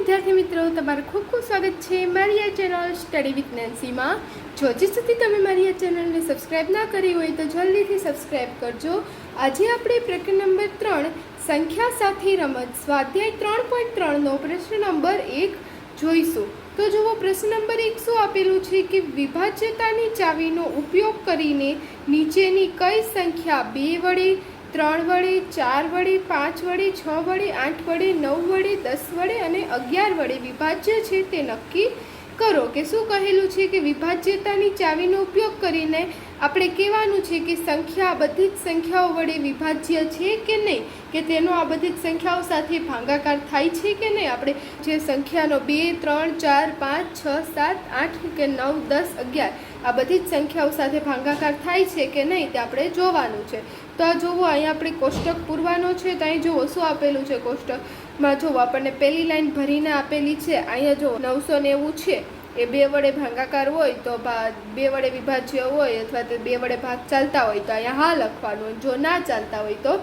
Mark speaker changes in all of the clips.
Speaker 1: विद्यार्थी मित्रों तमाરું ખૂબ ખૂબ સ્વાગત છે મારી આ ચેનલ સ્ટડી વિથ નેન્સી માં। જો હજી સુધી તમે મારી આ ચેનલને સબસ્ક્રાઇબ ના કરી હોય તો જલ્દીથી સબસ્ક્રાઇબ કરજો। આજે આપણે પ્રકરણ નંબર 3 સંખ્યા સાથે રમત સ્વાધ્યાય 3.3 નો પ્રશ્ન નંબર 1 જોઈશું। તો જુઓ પ્રશ્ન નંબર 1 શું આપેલું છે કે વિભાજ્યતાની ચાવીનો ઉપયોગ કરીને નીચેની કઈ સંખ્યા 2 વડે 3 વડે 4 વડે 5 વડે 6 વડે 8 વડે 9 વડે 10 વડે અને 11 વડે વિભાજ્ય છે તે નક્કી કરો। કે શું કહેલું છે કે વિભાજ્યતાની ચાવીનો ઉપયોગ કરીને આપણે કહેવાનું છે કે સંખ્યા બધી જ સંખ્યાઓ વડે વિભાજ્ય છે કે નહીં, કે તેનો આ બધી જ સંખ્યાઓ સાથે ભાગાકાર થાય છે કે નહીં। આપણે જે સંખ્યાનો 2 3 4 5 6 7 8 કે 9 10 11 આ બધી જ સંખ્યાઓ સાથે ભાગાકાર થાય છે કે નહીં તે આપણે જોવાનું છે। તો આ જુઓ અહીંયા આપણે કોષ્ટક પૂરવાનો છે। તો અહીં જુઓ શું આપેલું છે કોષ્ટકમાં, જુઓ આપણને પહેલી લાઈન ભરીને આપેલી છે। અહીંયા જુઓ 990 છે એ 2 વડે ભાગાકાર હોય તો 2 વડે વિભાજ્ય હોય અથવા તો 2 વડે ભાગ ચાલતા હોય તો અહીંયા હા લખવાનું, જો ના ચાલતા હોય તો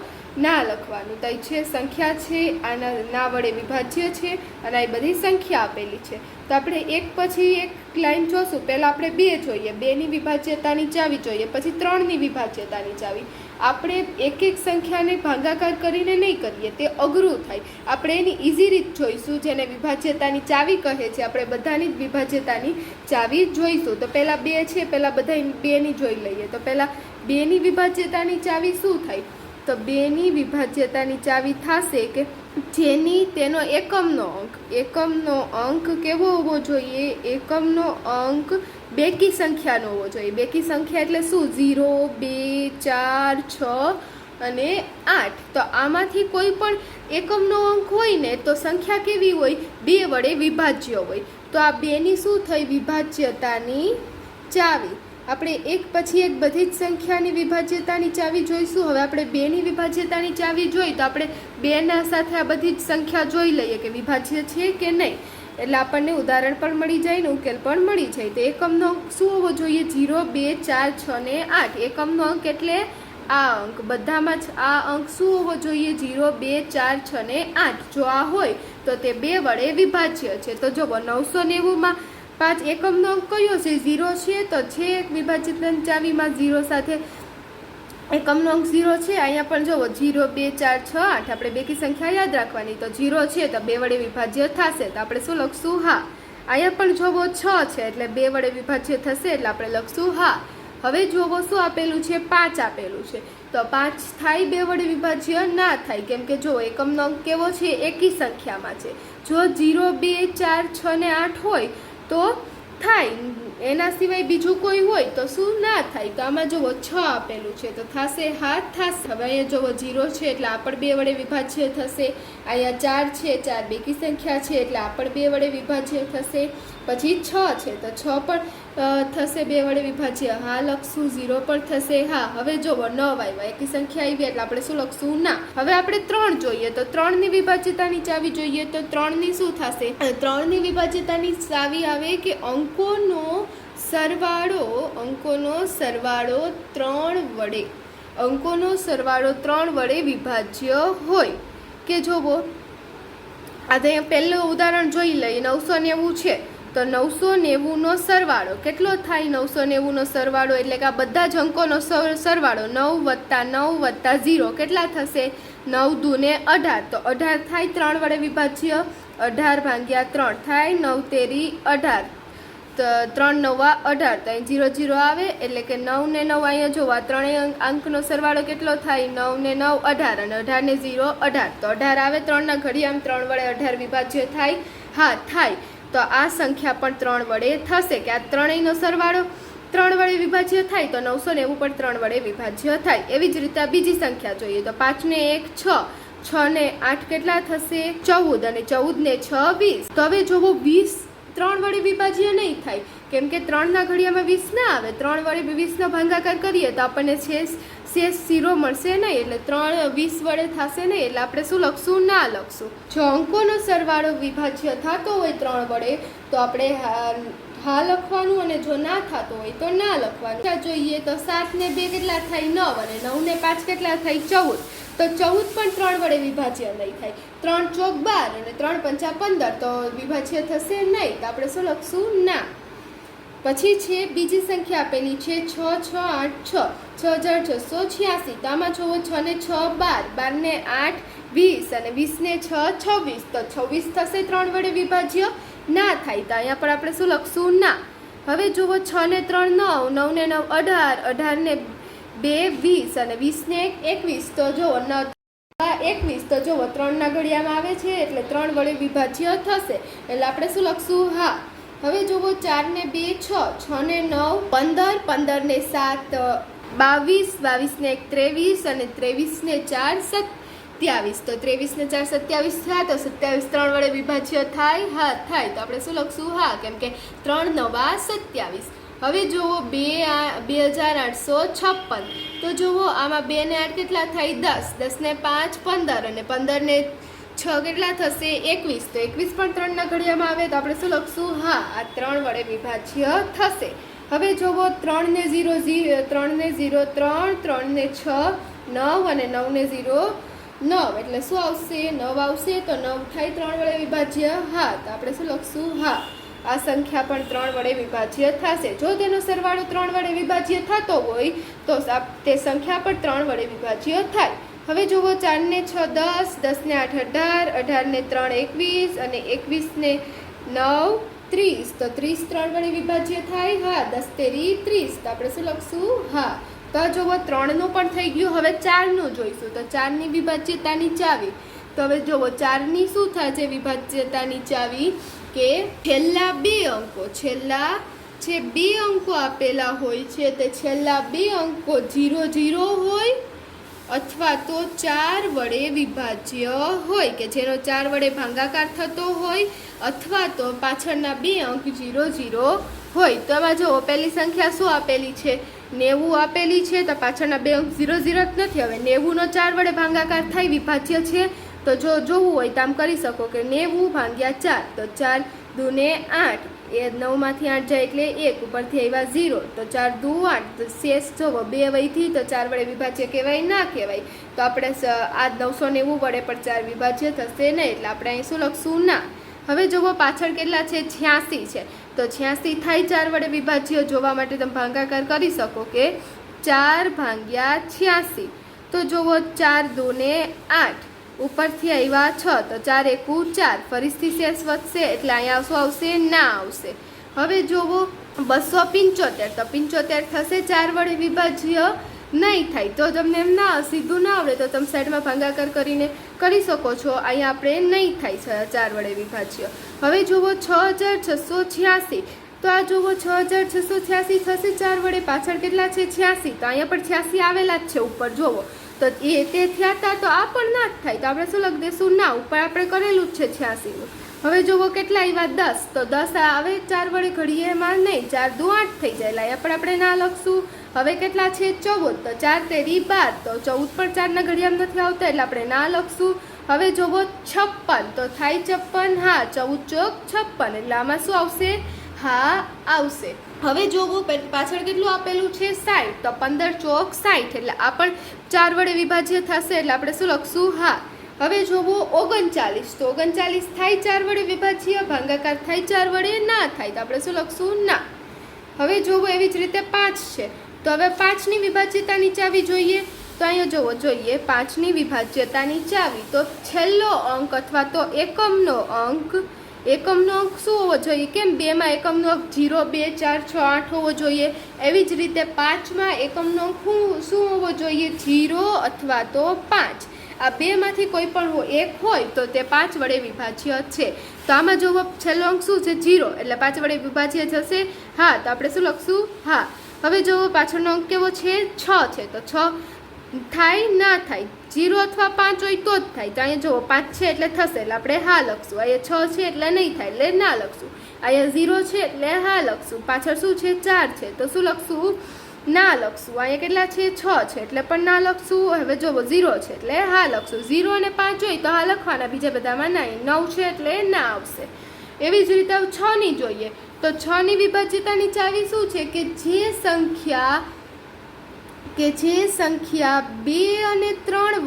Speaker 1: ના લખવાનું। તો છે સંખ્યા છે આના ના વડે વિભાજ્ય છે અને આ બધી સંખ્યા આપેલી છે। તો આપણે એક પછી એક લાઈન જોશું। પહેલાં આપણે 2 જોઈએ, 2ની વિભાજ્યતાની ચાવી જોઈએ, પછી 3ની વિભાજ્યતાની ચાવી। આપણે એક એક સંખ્યાને ભાગાકાર કરીને નહીં કરીએ, તે અઘરું થાય। આપણે એની ઇઝી રીત જોઈશું જેને વિભાજ્યતાની ચાવી કહે છે। આપણે બધાની જ વિભાજ્યતાની ચાવી જોઈશું। તો પહેલાં 2 છે, પહેલાં બધા 2ની જોઈ લઈએ। તો પહેલાં 2ની વિભાજ્યતાની ચાવી શું થાય? તો 2ની વિભાજ્યતાની ચાવી થશે કે જેની તેનો એકમનો અંક કેવો હોવો જોઈએ? એકમનો અંક બેકી સંખ્યાનો હોવો જોઈએ। બેકી સંખ્યા એટલે શું? 0 2 4 6 અને 8। તો આમાંથી કોઈ પણ એકમનો અંક હોય ને તો સંખ્યા કેવી હોય? 2 વડે વિભાજ્ય હોય। તો આ 2ની શું થઈ? વિભાજ્યતાની ચાવી। આપણે એક પછી એક બધી જ સંખ્યાની વિભાજ્યતાની ચાવી જોઈશું। હવે આપણે 2ની વિભાજ્યતાની ચાવી જોઈ તો આપણે 2ના સાથે આ બધી જ સંખ્યા જોઈ લઈએ કે વિભાજ્ય છે કે નહીં, એટલે આપણને ઉદાહરણ પણ મળી જાય ને ઉકેલ પણ મળી જાય। તો એકમનો અંક શું હોવો જોઈએ? 0 2 4 6 ને 8। એકમનો અંક એટલે આ અંક, બધામાં જ આ અંક શું હોવો જોઈએ? 0 2 4 6 ને 8। જો આ હોય તો તે 2 વડે વિભાજ્ય છે। તો જુઓ 990માં 5 એકમનો અંક કયો છે? 0 છે। તો છે એક વિભાજ્યતાની ચાવીમાં 0 સાથે એકમનો અંક 0 છે। અહીંયા પણ જુઓ 0 2 4 6 8 આપણે બેકી સંખ્યા યાદ રાખવાની। તો 0 છે તો 2 વડે વિભાજ્ય થશે, તો આપણે શું લખશું? હા। અહીંયા પણ જુઓ 6 છે એટલે 2 વડે વિભાજ્ય થશે એટલે આપણે લખશું હા। હવે જુઓ શું આપેલું છે? 5 આપેલું છે। તો 5 થાય 2 વડે વિભાજ્ય? ના થાય, કેમ કે જો એકમનો અંક કેવો છે? એકી સંખ્યામાં છે। જો 0 2 4 6 ને 8 હોય તો થાય, એના સિવાય બીજું કોઈ હોય તો શું ના થાય? તો આમાં જુઓ 6 આપેલું છે તો થશે હા થશે। હવે અહીંયા જુઓ 0 છે એટલે આ પણ 2 વડે વિભાજ્ય થશે। અહીંયા 4 છે, 4 બેકી સંખ્યા છે એટલે આ પણ 2 વડે વિભાજ્ય થશે। પછી 6 છે તો 6 પણ થશે 2 વડે વિભાજ્ય, હા લખશું। 0 પણ થશે હા। હવે જુઓ 9 આવ્યા, એકી સંખ્યા આવી એટલે આપણે શું લખશું? ના। હવે આપણે 3 જોઈએ તો 3ની વિભાજ્યતાની ચાવી જોઈએ તો 3ની શું થશે? 3ની વિભાજ્યતાની ચાવી આવે કે અંકોનો સરવાળો 3 વડે વિભાજ્ય હોય। કે જુઓ આ તો પહેલું ઉદાહરણ જોઈ લઈએ। 990 છે તો 990નો સરવાળો કેટલો થાય? 990નો સરવાળો એટલે કે આ બધા જ અંકોનો સરવાળો 9 + 9 + 0 કેટલા થશે? 9 દુ ને 18। તો 18 થાય 3 વડે વિભાજ્ય, 18 ભાગ્યા 3 થાય 9 તેરી 18। તો 3 9 18 તો અહીં 0 0 આવે એટલે કે 9 ને 9 અહીંયા જોવા ત્રણેય અંકનો સરવાળો કેટલો થાય? 9 ને 9 18 અને 18 ને 0 18। તો 18 આવે 3ના ઘડિયામાં, 3 વડે 18 વિભાજ્ય થાય? હા થાય। તો આ સંખ્યા પણ 3 વડે થશે કે આ ત્રણેયનો સરવાળો 3 વડે વિભાજ્ય થાય તો 990 પણ 3 વડે વિભાજ્ય થાય। એવી જ રીતે બીજી સંખ્યા જોઈએ તો 5 ને 1 6, 6 ને 8 કેટલા થશે? 14 અને 14 ને 6 20। તો હવે જોવો 20 3 વડે વિભાજ્ય નહીં થાય, કેમ કે 3ના ઘડિયામાં 20 ના આવે। 3 વડે 20નો ભાગાકાર કરીએ તો આપણને શેષ 0 મળશે નહીં, એટલે 3 20 વડે થશે નહીં, એટલે આપણે શું લખશું? ના લખશું। જો અંકોનો સરવાળો વિભાજ્ય થતો હોય 3 વડે તો આપણે હા લખવાનું અને જો ના થતો હોય તો ના લખવાનું। જોઈએ તો 7 ને 2 કેટલા થાય? 9 અને 9 ને 5 કેટલા થાય? 14। તો 14 પણ 3 વડે વિભાજ્ય નહીં થાય. 3 ચોક 12 અને 3 પંચા 15 તો વિભાજ્ય થશે નહીં. તો આપણે શું લખશું? ના. પછી છે બીજી સંખ્યા આપેલી છે 6 6 8 6 6686. તો આમાં જુઓ 6 ને 6 12, 12 ને 8 20 અને 20 ને 6 26. તો 26 થશે 3 વડે વિભાજ્ય? ના થાય. તો અહીંયા પર આપણે શું લખશું? ના. હવે જુઓ 6 ને 3 9, 9 ને 9 18, 18 ને 2 20 અને 20 ને 1 21. તો જુઓ 21. તો જુઓ 3 ના ઘડિયામાં આવે છે એટલે 3 વડે વિભાજ્ય થશે. એટલે આપણે શું લખશું? હા. હવે જુઓ 4 ને 2 6, 6 ને 9 15, 15 ને 7 22, 22 ને 1 23 અને 23 ને 4 27. તો 23 ને 4 27 થયા. તો 27 3 વડે વિભાજ્ય થાય? હા થાય. તો આપણે શું લખશું? હા, કેમ કે 3 9 27. હવે જુઓ 2856. તો જુઓ આમાં 2 ને 8 કેટલા થાય? 10, 10 ને 5 15 અને 15 ને 6 કેટલા થશે? 21. તો 21 પણ 3 ના ઘડિયામાં આવે. તો આપણે શું લખશું? હા, આ 3 વડે વિભાજ્ય થશે. હવે જુઓ 3 ને 0 3 ને 0 3, 3 ને 6 9 અને 9 ને 0 9. એટલે શું આવશે? 9 આવશે. તો 9 થાય 3 વડે વિભાજ્ય? હા. તો આપણે શું લખશું? હા, આ સંખ્યા પણ 3 વડે વિભાજ્ય થશે. જો તેનો સરવાળો 3 વડે વિભાજ્ય થતો હોય તો તે સંખ્યા પણ 3 વડે વિભાજ્ય થાય. હવે જુઓ 4 ને 6 10, 10 ને 8 18, 18 ને 3 21 અને 21 ને 9 30. તો 30 3 વડે વિભાજ્ય થાય? હા. 10 તેરી 30. તો આપણે શું લખશું? હા. તો જુઓ 3નું પણ થઈ ગયું. હવે 4નું જોઈશું. તો 4ની વિભાજ્યતાની ચાવી. તો હવે જુઓ 4ની શું થશે વિભાજ્યતાની ચાવી? કે છેલ્લા 2 અંકો, છેલ્લા જે 2 અંકો આપેલા હોય છે તે છેલ્લા 2 અંકો 0 0 હોય અથવા તો 4 વડે વિભાજ્ય હોય, કે જેનો 4 વડે ભાગાકાર થતો હોય, અથવા તો પાછળના 2 અંક 0 0 હોય. તો એમાં જુઓ પહેલી સંખ્યા શું આપેલી છે? 90 આપેલી છે. તો પાછળના 2 અંક 0 0 જ નથી. હવે 90નો 4 વડે ભાગાકાર થાય, વિભાજ્ય છે. તો જો જોવું હોય તો આમ કરી શકો કે 90 ભાગ્યા 4. તો 4 દૂને 8, એ 9માંથી 8 જાય એટલે 1, ઉપરથી આવ્યા 0. તો 4 દુ 8. તો શેષ જોવો 2 વયથી. તો 4 વડે વિભાજ્ય કહેવાય? ના કહેવાય. તો આપણે આ 990 વડે પણ 4 વિભાજ્ય થશે નહીં. એટલે આપણે અહીં શું લખશું? ના. હવે જુઓ પાછળ કેટલા છે? 86 છે. તો 86 થાય 4 વડે વિભાજ્ય. જોવા માટે તમે ભાગાકાર કરી શકો કે 4 ભાગ્યા 86. તો જુઓ 4 દૂને 8, ઉપરથી આવ્યા 6. તો 4 એકુ 4, ફરીથી શેષ વધશે એટલે અહીંયા શું આવશે? ના આવશે. હવે જુઓ 275. તો 75 થશે 4 વડે વિભાજ્ય? નહીં થાય. તો તમને એમ ના સીધું ના આવડે તો તમે સાઈડમાં ભાગાકાર કરીને કરી શકો છો. અહીંયા આપણે નહીં થાય 4 વડે વિભાજ્ય. હવે જુઓ 6686. તો આ જુઓ 6686 થશે 4 વડે. પાછળ કેટલા છે? 86. તો અહીંયા પણ 86 આવેલા જ છે ઉપર જુઓ. તો એ તે થયા હતા. તો આ પણ ના જ થાય. તો આપણે શું લખી દઈશું? ના. ઉપર આપણે કરેલું જ છે 86નું. હવે જુઓ કેટલા આવ્યા? 10. તો 10 આવે 4 વડે ઘડીએમાં નહીં. 4 દુ 8 થઈ જાય. અહીંયા પણ આપણે ના લખશું. હવે કેટલા છે? 14. તો 4 તેરી 12. તો 14 પણ 4ના ઘડિયામાં નથી આવતા એટલે આપણે ના લખશું. હવે જુઓ 56. તો થાય 56. હા, 14 ચોક 56. એટલે આમાં શું આવશે? હા આવશે. હવે જોવું પાછળ કેટલું આપેલું છે? 60. તો 15 ચોક 60. એટલે આ પણ 4 વડે વિભાજ્ય થશે એટલે આપણે શું લખશું? હા. હવે જોવું 39. તો 39 થાય 4 વડે વિભાજ્ય. ભાગાકાર થાય 4 વડે? ના થાય. તો આપણે શું લખશું? ના. હવે જોવું એવી જ રીતે 5 છે. તો હવે 5ની વિભાજ્યતાની ચાવી જોઈએ. તો અહીંયા જોવો જોઈએ 5ની વિભાજ્યતાની ચાવી. તો છેલ્લો અંક અથવા તો એકમનો અંક શું હોવો જોઈએ? કેમ 2માં એકમનો અંક 0 2 4 6 8 હોવો જોઈએ. એવી જ રીતે 5માં એકમનો અંક શું હોવો જોઈએ? 0 અથવા તો 5. આ 2માંથી કોઈ પણ એક હોય તો તે 5 વડે વિભાજ્ય છે. તો આમાં જોવો છેલ્લો અંક શું છે? 0. એટલે 5 વડે વિભાજ્ય જશે? હા. તો આપણે શું લખશું? હા. હવે જોવો પાછળનો અંક કેવો છે? 6 છે. તો 6 થાય? ના થાય. 0 અથવા 5 હોય તો જ થાય. તો અહીંયા જુઓ 5 છે એટલે થશે એટલે આપણે હા લખશું. અહીંયા 6 છે એટલે નહીં થાય એટલે ના લખશું. અહીંયા 0 છે એટલે હા લખશું. પાછળ શું છે? 4 છે. તો શું લખશું? ના લખશું. અહીંયા કેટલા છે? 6 છે એટલે પણ ના લખશું. હવે જુઓ 0 છે એટલે હા લખશું. 0 અને 5 હોય તો હા લખવાના, બીજા બધામાં નહીં. 9 છે એટલે ના આવશે. એવી જ રીતે 6ની જોઈએ. તો 6ની વિભાજ્યતાની ચાવી શું છે? કે જે સંખ્યા કે જે સંખ્યા 2 અને 3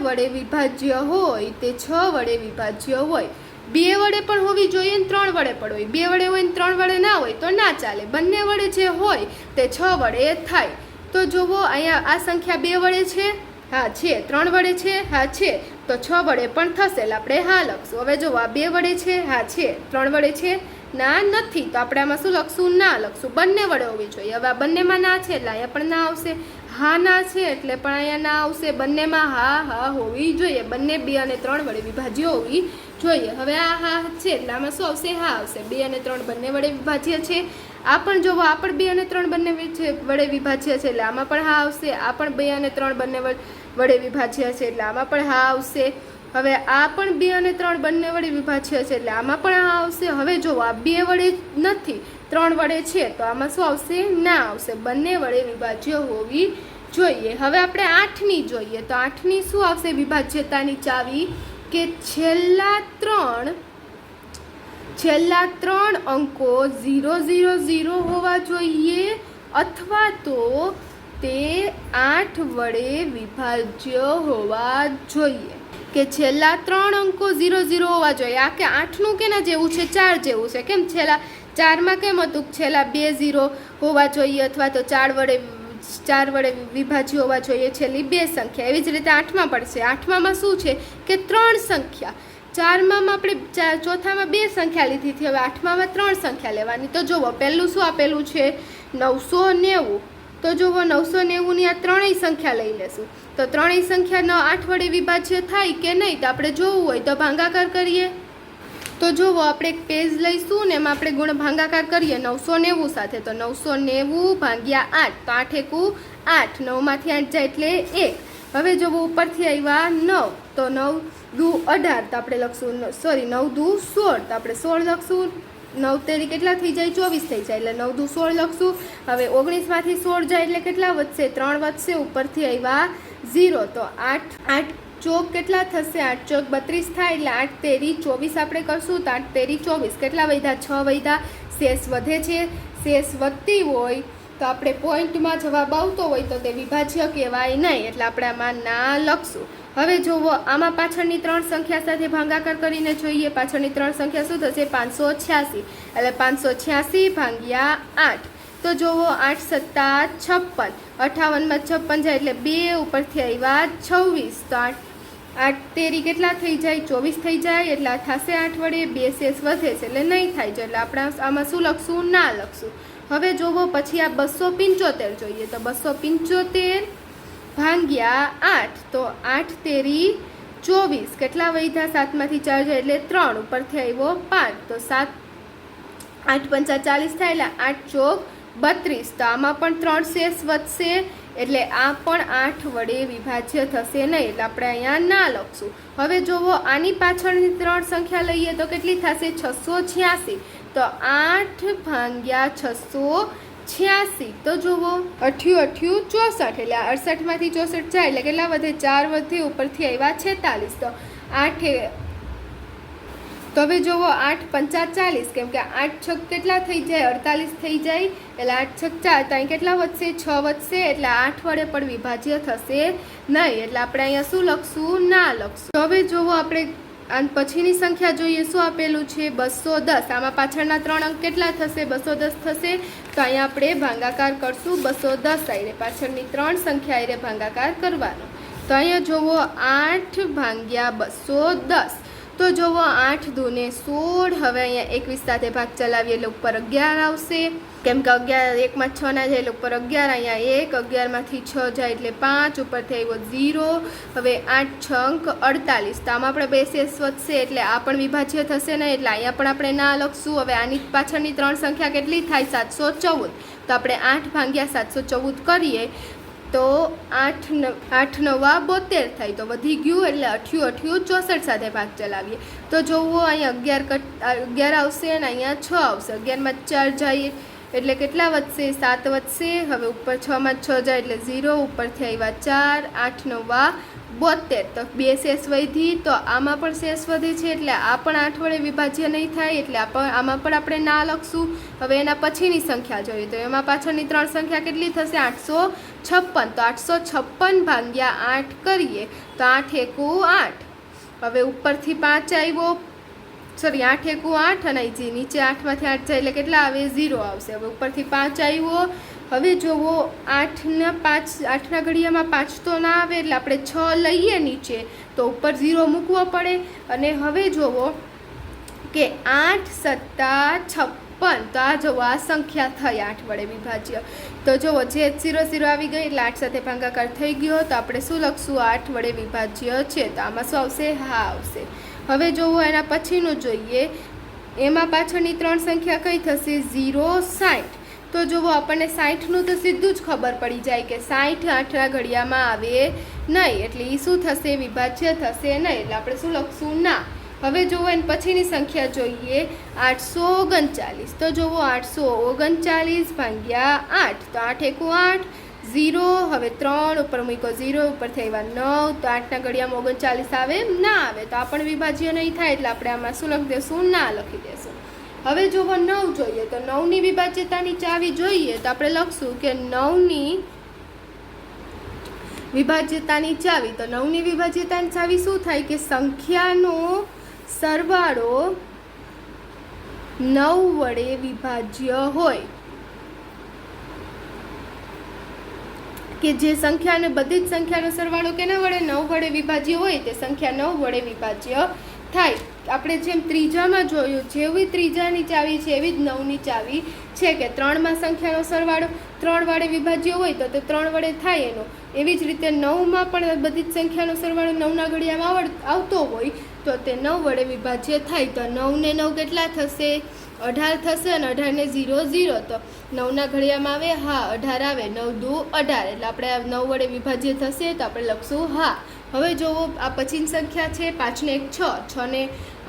Speaker 1: વડે વિભાજ્ય હોય તે 6 વડે વિભાજ્ય હોય. 2 વડે પણ હોવી જોઈએ ને 3 વડે પણ હોય. 2 વડે હોય ને 3 વડે ના હોય તો ના ચાલે. બંને વડે જે હોય તે 6 વડે થાય. તો જુઓ અહીંયા આ સંખ્યા 2 વડે છે, હા છે. 3 વડે છે, હા છે. તો 6 વડે પણ થશે એટલે આપણે હા લખશું. હવે જુઓ આ 2 વડે છે, હા છે. 3 વડે છે, ના નથી. તો આપણે આમાં શું લખશું? ના લખશું. બંને વડે હોવી જોઈએ. હવે આ બંનેમાં ના છે એટલે અહીંયા પણ ના આવશે. હા ના છે એટલે પણ અહીંયા ના આવશે. બંનેમાં હા હોવી જોઈએ. બંને 2 અને 3 વડે વિભાજ્ય હોવી જોઈએ. હવે આ હા છે એટલે આમાં શું આવશે? હા આવશે. 2 અને 3 બંને વડે વિભાજ્ય છે. આ પણ જોવો, આ પણ 2 અને 3 બંને વડે વિભાજ્ય છે એટલે આમાં પણ હા આવશે. આ પણ 2 અને 3 બંને વડે વિભાજ્ય છે એટલે આમાં પણ હા આવશે. હવે આ પણ 2 અને 3 બંને વડે વિભાજ્ય છે એટલે આમાં પણ હા આવશે. હવે જુઓ આ 2 વડે નથી, 3 વડે છે તો આમાં શું આવશે? ના આવશે. બંને વડે વિભાજ્ય હોવી જોઈએ. હવે આપણે 8ની જોઈએ તો 8ની શું આવશે વિભાજ્યતાની ચાવી? કે છેલ્લા ત્રણ અંકો 000 હોવા જોઈએ અથવા તો તે 8 વડે વિભાજ્ય હોવા જોઈએ. કે છેલ્લા 3 અંકો 00 હોવા જોઈએ. આ કે 8નું કેના જેવું છે? 4 જેવું છે. કેમ છેલ્લા 4માં કેમ હતું? છેલ્લા 2 0 હોવા જોઈએ અથવા તો 4 વડે વિભાજ્ય હોવા જોઈએ છેલ્લી 2 સંખ્યા. એવી જ રીતે 8માં પણ છે. 8માં શું છે? કે 3 સંખ્યા. 4માં આપણે ચોથામાં 2 સંખ્યા લીધી હતી. હવે 8માં 3 સંખ્યા લેવાની. તો જુઓ પહેલું શું આપેલું છે? 990. તો જુઓ 990ની આ ત્રણેય સંખ્યા લઈ લેશું. તો ત્રણેય સંખ્યા 8 વડે વિભાજ્ય થાય કે નહીં તો આપણે જોવું હોય તો ભાગાકાર કરીએ. તો જુઓ આપણે એક પેજ લઈશું ને એમાં આપણે ગુણ ભાગાકાર કરીએ 990 સાથે. તો 990 ભાગ્યા 8 તો 8 એકુ 8. 9માંથી 8 જાય એટલે 1. હવે જુઓ ઉપરથી આવ્યા 9 તો 9 દુ 18 તો આપણે લખશું 9 દુ 16 તો આપણે 16 લખશું. 9 તેરી કેટલા થઈ જાય? 24 થઈ જાય એટલે 9 દુ 16 લખશું. હવે 19માંથી 16 જાય એટલે કેટલા વધશે? 3 વધશે. ઉપરથી આવ્યા 0 તો 8 ચોક કેટલા થશે? 8 ચોક 32 થાય એટલે 8 તેરી 24 આપણે કરશું તો 8 તેરી 24. કેટલા વધ્યા? 6 વધ્યા. શેષ વધે છે. શેષ વધતી હોય તો આપણે પોઈન્ટમાં જવાબ આવતો હોય તો તે વિભાજ્ય કહેવાય નહીં એટલે આપણે આમાં ના લખશું. હવે જુઓ આમાં પાછળની 3 સંખ્યા સાથે ભાગાકાર કરીને જોઈએ. પાછળની 3 સંખ્યા શું થશે? 586 એટલે 586 ભાગ્યા 8. તો જુઓ 8 સત્તા 56. 58માં 56 જાય એટલે 2 ઉપરથી આવ્યા 26 તો 8 તેરી કેટલા થઈ જાય? 24 થઈ જાય એટલે આ થશે 8 વડે. 2 શેષ વધે છે એટલે નહીં થાય છે એટલે આપણે આમાં શું લખશું? ના લખશું. હવે જુઓ પછી આ 275 જોઈએ તો 275 ભાગ્યા 8 તો 8 તેરી 24. કેટલા વધ્યા? 7માંથી 4 જાય એટલે 3. ઉપરથી આવ્યો 5 તો 7 8 પંચા 40 થાય એટલે 8 ચોક 32. તો આમાં પણ 3 શેષ વધશે એટલે આ પણ 8 વડે વિભાજ્ય થશે નહીં એટલે આપણે અહીંયા ના લખશું. હવે જુઓ આની પાછળની 3 સંખ્યા લઈએ તો કેટલી થશે? 686. તો 8 ભાગ્યા 686 તો જુઓ 8 8 64 એટલે 68માંથી 64 જાય એટલે કેટલા વધે? 4 વધે. ઉપરથી આવ્યા 46 તો 8 તો હવે જુઓ 8 પંચા 40 કેમ કે 8 છક કેટલા થઈ જાય? 48 થઈ જાય એટલે 8 છક 4 તો અહીં કેટલા વધશે? 6 વધશે એટલે 8 વડે પણ વિભાજ્ય થશે નહીં એટલે આપણે અહીંયા શું લખશું? ના લખશું. તો હવે જુઓ આપણે પછીની સંખ્યા જોઈએ. શું આપેલું છે? 210. આમાં પાછળના 3 અંક કેટલા થશે? 210 થશે. તો અહીંયા આપણે ભાગાકાર કરશું 210 આઈને પાછળની 3 સંખ્યા આઈને ભાગાકાર કરવાનો. તો અહીંયા જુઓ 8 ભાગ્યા 210 તો જુઓ 8 દૂને 16. હવે અહીંયા 21 સાથે ભાગ ચલાવીએ એટલે ઉપર 11 આવશે કેમ કે 11 1માં 6 ના જાય એટલે ઉપર 11. અહીંયા 1 11માંથી 6 જાય એટલે 5. ઉપરથી આવ્યો 0. હવે 8 6 48 તો આમાં આપણે 2 શેષ વધશે એટલે આ પણ વિભાજ્ય થશે નહીં એટલે અહીંયા પણ આપણે ના લખશું. હવે આની પાછળની 3 સંખ્યા કેટલી થાય? 714. તો આપણે 8 ભાગ્યા 714 કરીએ તો 8 9 72 થાય તો વધી ગયું એટલે 8 8 64 સાથે ભાગ ચલાવીએ તો જોવો અહીંયા 11 આવશે અને અહીંયા 6 આવશે. 11માં 4 જાય એટલે કેટલા વધશે? 7 વધશે. હવે ઉપર 6માં 6 જાય એટલે 0. ઉપરથી આવ્યા 4. 8 9 72, તો 2 શેષ વધી, તો આમાં પણ શેષ વધે છે એટલે આ પણ 8 વડે વિભાજ્ય નહીં થાય, એટલે આમાં પણ આપણે ના લખશું. હવે એના પછીની સંખ્યા જોઈએ તો એમાં પાછળની 3 સંખ્યા કેટલી થશે? 856. તો 856 ભાગ્યા 8 કરીએ તો 8 એકુ 8. હવે ઉપરથી 5 આવ્યો, સોરી 8 એકુ 8, અને નીચે 8માંથી 8 જાય એટલે કેટલા આવે? 0 આવશે. હવે ઉપરથી 5 આવ્યો. હવે જોવો 8ના ઘડિયામાં 5 તો ના આવે એટલે આપણે 6 લઈએ નીચે, તો ઉપર 0 મૂકવો પડે. અને હવે જોવો કે 8 × 7 = 56. તો આ જોવો આ સંખ્યા થઈ 8 વડે વિભાજ્ય. તો જોવો જે 0 0 આવી ગઈ એટલે 8 સાથે ભાગાકાર થઈ ગયો, તો આપણે શું લખશું? 8 વડે વિભાજ્ય છે. તો આમાં શું આવશે? હા આવશે. હવે જોવો એના પછીનું જોઈએ, એમાં પાછળની 3 સંખ્યા કઈ થશે? 0 60. તો જુઓ આપણને 60નું તો સીધું જ ખબર પડી જાય કે 60 8ના ઘડિયામાં આવે નહીં, એટલે એ શું થશે? વિભાજ્ય થશે નહીં, એટલે આપણે શું લખશું? ના. હવે જુઓ એની પછીની સંખ્યા જોઈએ 839. તો જુઓ 839 ભાગ્યા 8, તો 8 એકુ 8, 0. હવે 3 ઉપર મૂકો 0, ઉપર થઈ 9, તો 8ના ઘડિયામાં 39 આવે? ના આવે. તો આ પણ વિભાજ્ય નહીં થાય, એટલે આપણે આમાં શું લખી દઈશું? ના લખી દઈશું. હવે જો 9 જોઈએ તો 9ની વિભાજ્યતાની ચાવી જોઈએ તો આપણે લખશું કે 9ની વિભાજ્યતાની ચાવી. તો 9ની વિભાજ્યતાની ચાવી શું થાય કે સંખ્યાનો સરવાળો 9 વડે વિભાજ્ય હોય, કે જે સંખ્યાને બધી જ સંખ્યાનો સરવાળો કેના વડે? 9 વડે વિભાજ્ય હોય તે સંખ્યા 9 વડે વિભાજ્ય થાય. આપણે જેમ ત્રીજામાં જોયું, જેવી ત્રીજાની ચાવી છે એવી જ 9ની ચાવી છે કે 3માં સંખ્યાનો સરવાળો 3 વડે વિભાજ્ય હોય તો તે 3 વડે થાય એનો. એવી જ રીતે 9માં પણ બધી જ સંખ્યાનો સરવાળો 9ના ઘડિયામાં આવતો હોય તો તે 9 વડે વિભાજ્ય થાય. તો 9 ને 9 કેટલા થશે? 18 થશે, અને 18 ને 0 0. તો 9ના ઘડિયામાં આવે? હા 18 આવે. 9 દુ 18, એટલે આપણે 9 વડે વિભાજ્ય થશે, તો આપણે લખશું હા. હવે જુઓ આ પછીની સંખ્યા છે 5 ને 1 6, 6 ને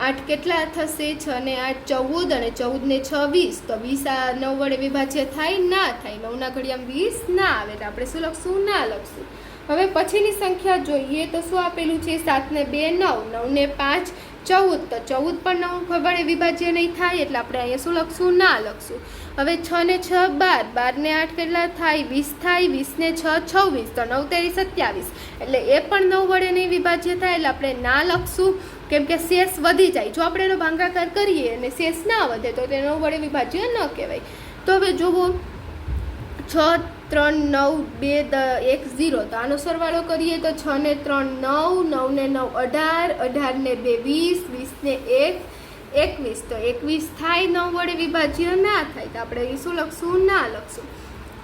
Speaker 1: 8 કેટલા થશે? 6 ને 8 14, અને 14 ને 6 20. તો 20 આ 9 વડે વિભાજ્ય થાય? ના થાય. 9ના ઘડિયામાં 20 ના આવે, એટલે આપણે શું લખશું? ના લખશું. હવે પછીની સંખ્યા જોઈએ તો શું આપેલું છે? 7 ને 2 9, 9 ને 5 14. તો 14 પણ 9 વડે વિભાજ્ય નહીં થાય, એટલે આપણે અહીંયા શું લખશું? ના લખશું. હવે 6 ને 6 12, 12 ને 8 કેટલા થાય? 20 થાય. 20 ને 6 26, તો 9 તેરી 27, એટલે એ પણ 9 વડે નહીં વિભાજ્ય થાય, એટલે આપણે ના લખશું. કેમ કે શેષ વધી જાય. જો આપણે એનો ભાગાકાર કરીએ અને શેષ ના વધે તો તે 9 વડે વિભાજ્ય ન કહેવાય. તો હવે જુઓ 6 3 9 2 1 0, તો આનો સરવાળો કરીએ તો 6 ને 3 9, 9 ને 9 18, 18 ને 2 20, 20 ને 1 21, તો 21 થાય. 9 વડે વિભાજ્ય ના થાય, તો આપણે એ શું લખશું? ના લખશું.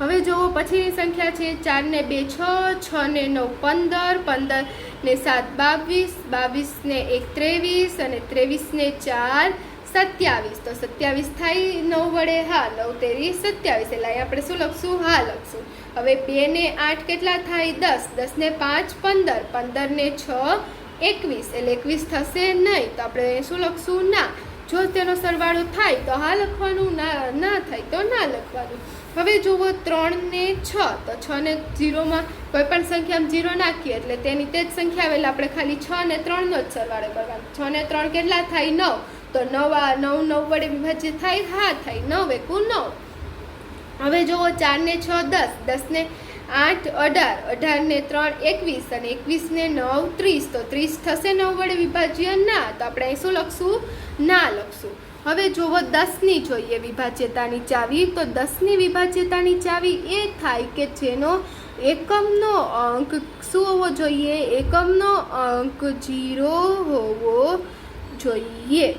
Speaker 1: હવે જુઓ પછીની સંખ્યા છે 4 ને 2 6, 6 ને 9 15, 15 ને 7 22, 22 ને 1 23, અને 23 ને 4 27. તો 27 થાય 9 વડે? હા 9 તેરી 27, એટલે આપણે શું લખશું? હા લખશું. હવે 2 ને 8 કેટલા થાય? 10, 10 ને 5 15, 15 ને 6 21, એટલે 21 થશે નહીં, તો આપણે શું લખશું? ના. જો તેનો સરવાળો થાય તો હા લખવાનું, ના થાય તો ના લખવાનું. હવે જુઓ 3 ને 6, તો 6 ને 0માં કોઈ પણ સંખ્યામાં 0 નાખીએ એટલે તેની તે જ સંખ્યા આવે, એટલે આપણે ખાલી 6 ને 3નો જ સરવાળો કરવાનો. 6 ને 3 કેટલા થાય? 9, તો 9 આ 9 9 વડે વિભાજ્ય થાય? હા થાય. 9 એકુ 9. હવે જુઓ 4 ને 6 10, 10 ને 8 18, 18 ને 3 21, અને 21 ને 9 30, તો 30 થશે 9 વડે વિભાજ્ય? ના. તો આપણે અહીં શું લખશું? ના લખશું. હવે જુઓ 10ની જોઈએ વિભાજ્યતાની ચાવી. તો 10ની વિભાજ્યતાની ચાવી એ થાય કે જેનો એકમનો અંક શું હોવો જોઈએ? એકમનો અંક 0 હોવો જોઈએ.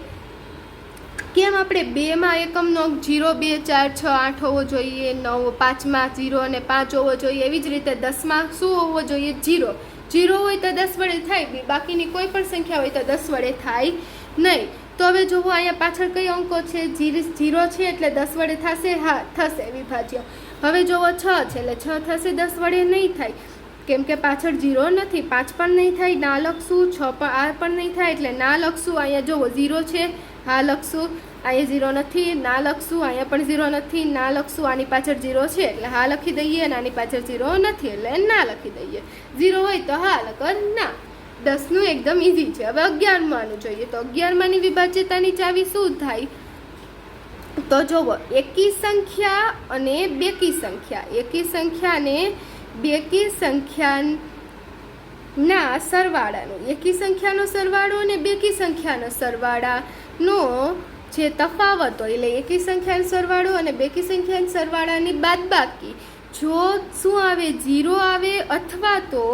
Speaker 1: કેમ? આપણે 2માં એકમનો અંક 0 2 4 6 8 હોવો જોઈએ, 9 5માં 0 અને 5 હોવો જોઈએ. એવી જ રીતે 10માં શું હોવો જોઈએ? 0. 0 હોય તો 10 વડે થાય, બાકીની કોઈ પણ સંખ્યા હોય તો 10 વડે થાય નહીં. તો હવે જુઓ અહીંયા પાછળ કઈ અંકો છે? 0 છે એટલે 10 વડે થશે? હા થશે વિભાજ્ય. હવે જુઓ 6 છે એટલે 6 થશે, 10 વડે નહીં થાય, કેમ કે પાછળ 0 નથી. 5 પણ નહીં થાય, ના લખશું. 6 પણ આ પણ નહીં થાય, એટલે ના લખશું. અહીંયા જુઓ 0 છે, હા લખશું. અહીંયા 0 નથી, ના લખશું. અહીંયા પણ 0 નથી, ના લખશું. આની પાછળ 0 છે એટલે હા લખી દઈએ, અને આની પાછળ 0 નથી એટલે ના લખી દઈએ. 0 હોય તો હા લખર ના. 10નું એકદમ ઇઝી છે. હવે 11માંનું જોઈએ તો 11માંની વિભાજ્યતાની ચાવી શું થાય? તો જુઓ, એકી સંખ્યા અને બેકી સંખ્યા, એકી સંખ્યા અને બેકી સંખ્યાના સરવાળાનો, એકી સંખ્યાનો સરવાળો અને બેકી સંખ્યાનો સરવાળાનો જે તફાવત હોય, એટલે એકી સંખ્યાનો સરવાળો અને બેકી સંખ્યાના સરવાળાની બાદબાકી, જો શું આવે? 0 આવે અથવા તો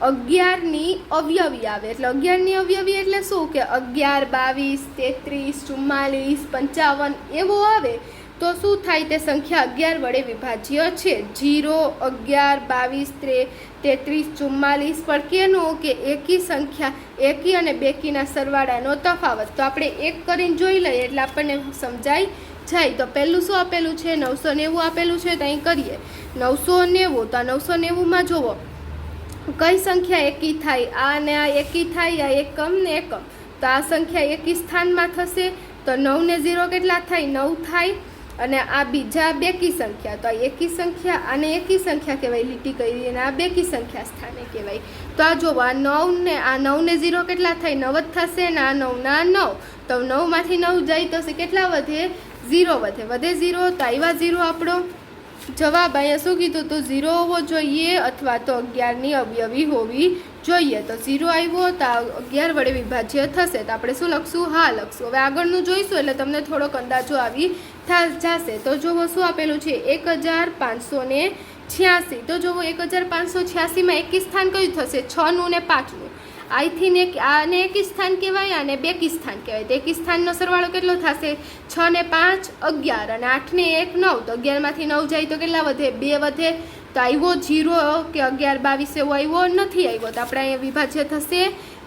Speaker 1: 11ની અવયવી આવે. એટલે 11ની અવયવી એટલે શું કે 11, 22, 33, 44, 55 એવો આવે તો શું થાય? તે સંખ્યા 11 વડે વિભાજ્ય છે. 0, 11, 22, 33, 44 પર કેનું કે એકી સંખ્યા, એકી અને બેકીના સરવાળાનો તફાવત. તો આપણે એક કરીને જોઈ લઈએ એટલે આપણને સમજાઈ જાય. તો પહેલું શું આપેલું છે? 990 આપેલું છે. તો અહીં કરીએ 990. તો આ 990માં જુઓ કઈ સંખ્યા એકી થાય? આ અને આ એકી થાય, આ એકમ ને એકમ. તો આ સંખ્યા એકી સ્થાનમાં થશે. તો 9 ને 0 કેટલા થાય? 9 થાય. અને આ બીજા બેકી સંખ્યા, તો આ એકી સંખ્યા આને એકી સંખ્યા કહેવાય, લીટી કરી, અને આ બેકી સંખ્યા સ્થાને કહેવાય. તો આ જુઓ, આ 9 ને 0 કેટલા થાય? 9 જ થશે. ને આ 9 ના 9. તો 9માંથી 9 જાય તો કેટલા વધે? 0 વધે. વધે 0. તો આવ્યા 0 આપણો જવાબ. અહીંયા શું કીધું? તો 0 હોવો જોઈએ અથવા તો 11ની અવયવી હોવી જોઈએ. તો 0 આવ્યો તો 11 વડે વિભાજ્ય થશે. તો આપણે શું લખશું? હા લખશું. હવે આગળનું જોઈશું એટલે તમને થોડોક અંદાજો આવી જશે. તો જુઓ શું આપેલું છે? 1586. તો જુઓ 1586માં એકી સ્થાન કયું થશે? 6નું ને 5નું. આઈથી આને એકી સ્થાન કહેવાય, આને બેકી સ્થાન કહેવાય. તો એકી સ્થાનનો સરવાળો કેટલો થશે? 6 ને 5 11 અને 8 ને 1 9. તો 11માંથી 9 જાય તો કેટલા વધે? 2 વધે. તો આવ્યો 0 કે 11, 22 એવો આવ્યો નથી આવ્યો. તો આપણે અહીંયા વિભાજ્ય થશે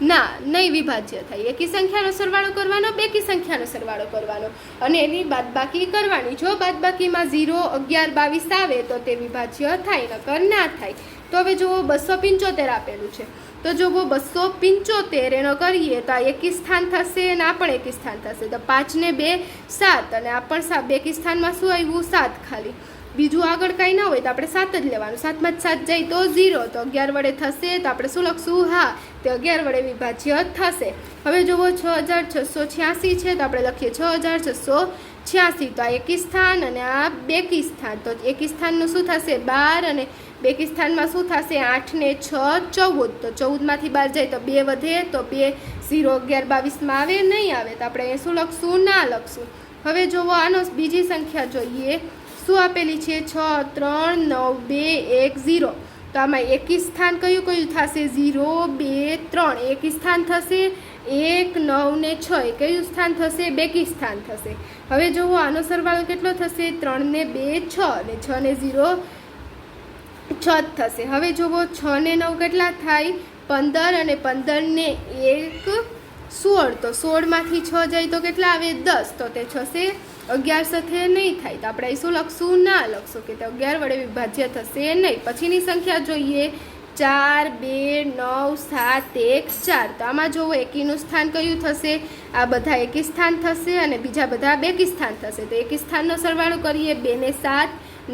Speaker 1: ના, નહીં વિભાજ્ય થાય. એકી સંખ્યાનો સરવાળો કરવાનો, બેકી સંખ્યાનો સરવાળો કરવાનો અને એની બાદબાકી કરવાની. જો બાદબાકીમાં 0, 11, 22 આવે તો તે વિભાજ્ય થાય, નકર ના થાય. તો હવે જુઓ 275 આપેલું છે. તો જો 275 એનો કરીએ તો આ એકી સ્થાન થશે અને આ પણ એકી સ્થાન થશે. તો 5 ને 2 7 અને આ પણ બેકી સ્થાનમાં શું આવ્યું? 7 ખાલી. બીજું આગળ કાંઈ ના હોય તો આપણે 7 જ લેવાનું. 7માં 7 જાય તો 0. તો 11 વડે થશે. તો આપણે શું લખશું? હા, તે 11 વડે વિભાજ્ય થશે. હવે જુઓ 6686 છે તો આપણે લખીએ 6686. તો આ એકી સ્થાન અને આ બેકી સ્થાન. તો એકી સ્થાનનું શું થશે? 12 અને બેકી સ્થાનમાં શું થશે? 8 ને 6 14. તો 14માંથી 12 જાય તો 2 વધે. તો 2 0 11 22માં આવે? નહીં આવે. તો આપણે શું લખશું? ના લખશું. હવે જુઓ આનો બીજી સંખ્યા જોઈએ. શું આપેલી છે? 6 3 9 2 1 0. તો આમાં એકી સ્થાન કયું કયું થશે? 0 2 3 એકી સ્થાન થશે. 1 9 ને 6 એ કયું સ્થાન થશે? બેકી સ્થાન થશે. હવે જુઓ આનો સરવાળો કેટલો થશે? 3 ને 2 6 અને 6 ને 0 6 થશે. હવે જુઓ 6 ને 9 કેટલા થાય? 15 અને 15 ને 1 16. તો 16માંથી 6 જાય તો કેટલા આવે? 10. તો તે થશે 11 સાથે નહીં થાય. તો આપણે શું લખશું? ના લખશું કે તે 11 વડે વિભાજ્ય થશે નહીં. પછીની સંખ્યા જોઈએ 4 2 9 7 1 4. તો આમાં જુઓ એકીનું સ્થાન કયું થશે? આ બધા એકી સ્થાન થશે અને બીજા બધા બેકી સ્થાન થશે. તો એકી સ્થાનનો સરવાળો કરીએ. 2 ને 7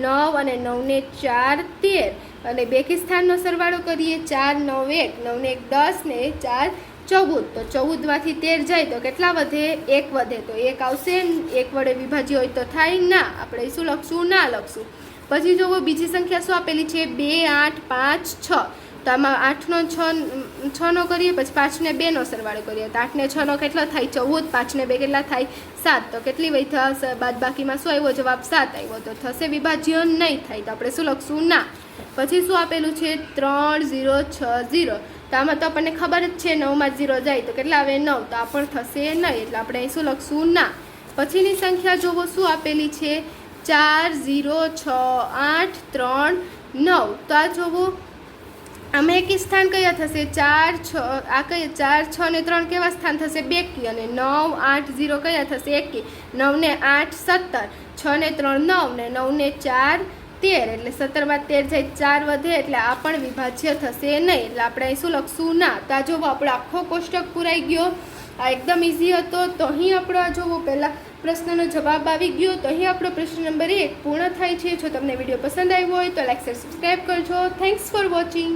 Speaker 1: 9 અને 9 ને 4 13 અને બેકી સ્થાનનો સરવાળો કરીએ. 4 9 1 9 ને 1 10 ને 4 14. તો 14માંથી 13 જાય તો કેટલા વધે? 1 વધે. તો 1 આવશે. 1 વડે વિભાજ્ય હોય તો થાય ના. આપણે શું લખશું? ના લખશું. પછી જુઓ બીજી સંખ્યા શું આપેલી છે? 2 8 5 6. તો આમાં 8નો 6નો કરીએ, પછી 5 ને 2નો સરવાળો કરીએ. તો 8 ને 6નો કેટલો થાય? 14. 5 ને 2 કેટલા થાય? 7. તો કેટલી વહી થશે? બાદબાકીમાં શું આવ્યો? જવાબ 7 આવ્યો. તો થશે વિભાજ્ય નહીં થાય. તો આપણે શું લખશું? ના. પછી શું આપેલું છે? 3 0 6 0. તો આમાં તો આપણને ખબર જ છે 9માં 0 જાય તો કેટલા આવે? 9. તો આ પણ થશે નહીં. એટલે આપણે અહીં શું લખશું? ના. પછીની સંખ્યા જુઓ શું આપેલી છે? 4 0 6 8 3 9. તો આ જુઓ આમાં એકી સ્થાન કયા થશે? 4 6. આ કયા? 4 6 ને 3 કેવા સ્થાન થશે? બેકી. અને 9 8 0 કયા થશે? એકી. 9 ને 8 17. 6 ને 3 9 ને 9 ને 4 13. એટલે 17માં 13 જાય 4 વધે. એટલે આ પણ વિભાજ્ય થશે નહીં. એટલે આપણે અહીં શું લખશું? ના. તો આ જુઓ આપણો આખો કોષ્ટક પૂરાઈ ગયો. આ એકદમ ઇઝી હતો. તો અહીં આપણો આ જુઓ પહેલાં પ્રશ્નનો જવાબ આવી ગયો. તો અહીં આપણો પ્રશ્ન નંબર 1 પૂર્ણ થાય છે. જો તમને વિડીયો પસંદ આવ્યો હોય તો લાઈક શેર સબસ્ક્રાઈબ કરજો. Thanks for watching.